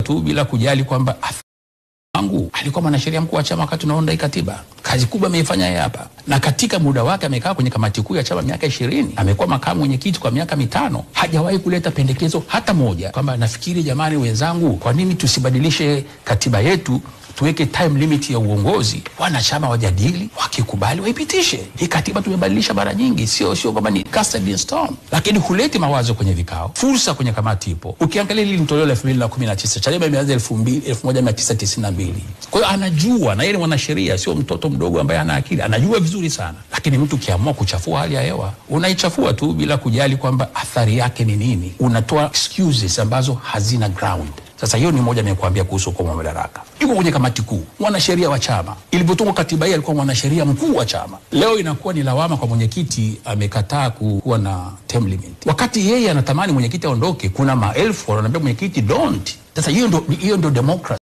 tu bila kujali kwamba wangu alikuwa mwanasheria mkuu wa chama wakati tunaonda hii katiba. Kazi kubwa ameifanya yeye hapa. Na katika muda wake amekaa kwenye kamati kuu ya chama miaka 20. Amekuwa makamu mwenyekiti kwa miaka 5. Hajawahi kuleta pendekezo hata moja kwamba nafikiri jamani wenzangu, kwa nini tusibadilishe katiba yetu, tuweke time limit ya uongozi, wanachama wajadili, wakikubali waipitishe. Hii katiba tumebadilisha mara nyingi, sio kwamba ni cast in stone. Lakini huleti mawazo kwenye vikao, fursa kwenye kamati ipo. Ukiangalia hili mtoleo la 2019, Chadema imeanza 1992. Kwa hiyo anajua, na yeye ni mwanasheria, sio mtoto mdogo ambaye ana akili, anajua vizuri sana. Lakini mtu kiamua kuchafua hali ya hewa, unaichafua tu bila kujali kwamba athari yake ni nini. Unatoa excuses ambazo hazina ground. Sasa hiyo ni moja nimekuambia kuhusu kwa madaraka. Yuko kwenye kamati kuu, mwanasheria wa chama. Ilipotungwa katiba hii alikuwa mwanasheria mkuu wa chama. Leo inakuwa ni lawama kwa mwenyekiti amekataa kuwa na term limit. Wakati yeye anatamani mwenyekiti aondoke, kuna maelfu wanaambia mwenyekiti don't. Sasa hiyo ndio democracy.